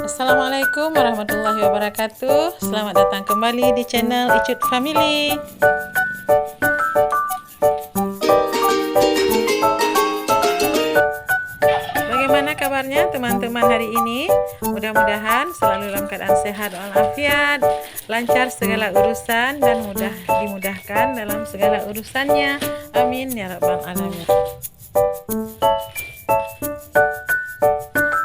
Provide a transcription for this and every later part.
Assalamualaikum warahmatullahi wabarakatuh. Selamat datang kembali di channel Icut Family. Bagaimana kabarnya teman-teman hari ini? Mudah-mudahan selalu dalam keadaan sehat walafiat, lancar segala urusan dan mudah dimudahkan dalam segala urusannya. Amin ya rabbal alamin.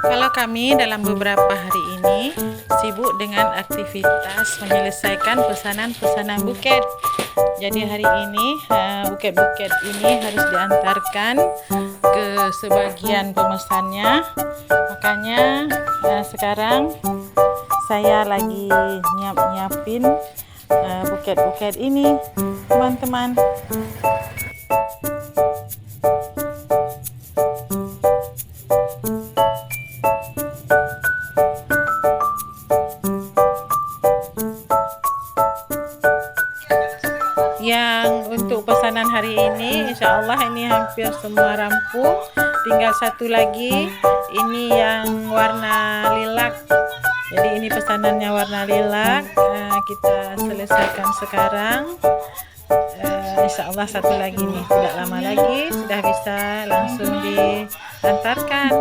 Kalau kami dalam beberapa hari ini sibuk dengan aktivitas menyelesaikan pesanan-pesanan buket. Jadi hari ini buket-buket ini harus diantarkan ke sebagian pemesannya. Makanya sekarang saya lagi nyiapin buket-buket ini, teman-teman. Yang untuk pesanan hari ini insya Allah ini hampir semua rampung, tinggal satu lagi ini yang warna lilac. Jadi ini pesanannya warna lilac, kita selesaikan sekarang. Insya Allah satu lagi nih, tidak lama lagi sudah bisa langsung diantarkan.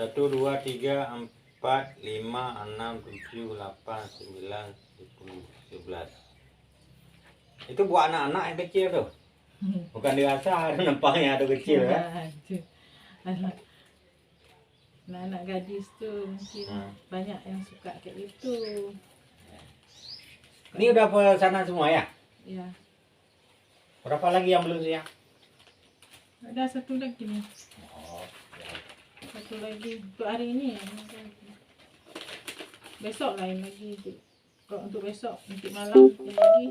Satu, dua, tiga, empat, lima, enam, tujuh, delapan, sembilan, 10, 11. Itu buat anak-anak yang kecil tuh. Bukan dewasa, nampaknya ada kecil ya. Anak gadis tuh mungkin banyak yang suka kayak gitu. Ini udah pesanan semua ya? Ya. Berapa lagi yang belum siap? Ada satu lagi nih. Oh, ya. Satu lagi untuk hari ini ya. Besok lain lagi. Kalau untuk besok, untuk malam lain lagi.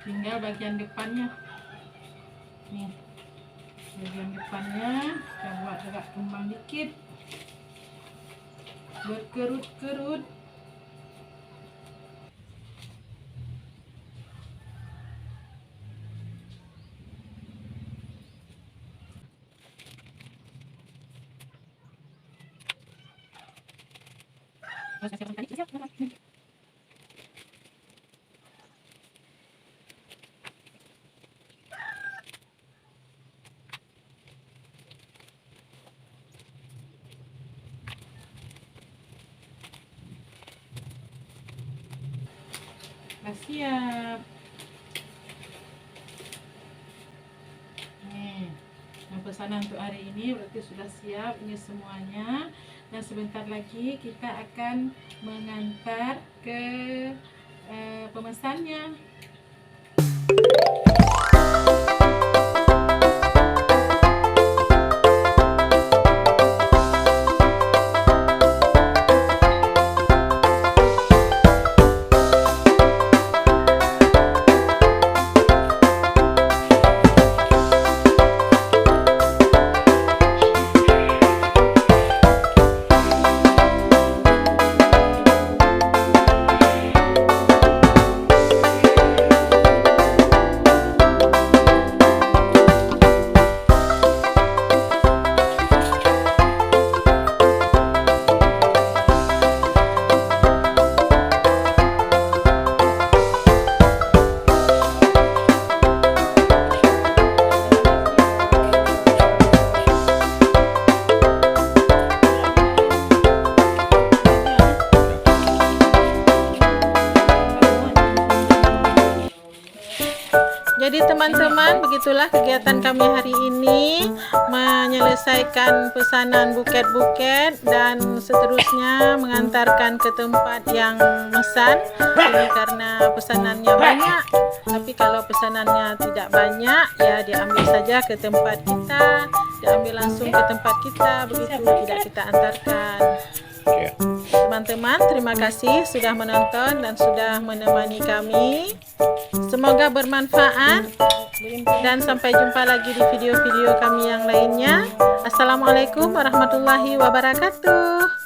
Tinggal bagian depannya nih, bagian depannya kita buat agak kembang dikit, berkerut-kerut. Siap. Nih, yang pesanan untuk hari ini berarti sudah siap ini semuanya. Dan sebentar lagi kita akan mengantar ke pemesannya. Jadi teman-teman, begitulah kegiatan kami hari ini, menyelesaikan pesanan buket-buket dan seterusnya mengantarkan ke tempat yang mesan. Ini karena pesanannya banyak, tapi kalau pesanannya tidak banyak ya diambil saja ke tempat kita, diambil langsung ke tempat kita, begitu tidak kita antarkan. Teman-teman, terima kasih sudah menonton dan sudah menemani kami. Semoga bermanfaat dan sampai jumpa lagi di video-video kami yang lainnya. Assalamualaikum warahmatullahi wabarakatuh.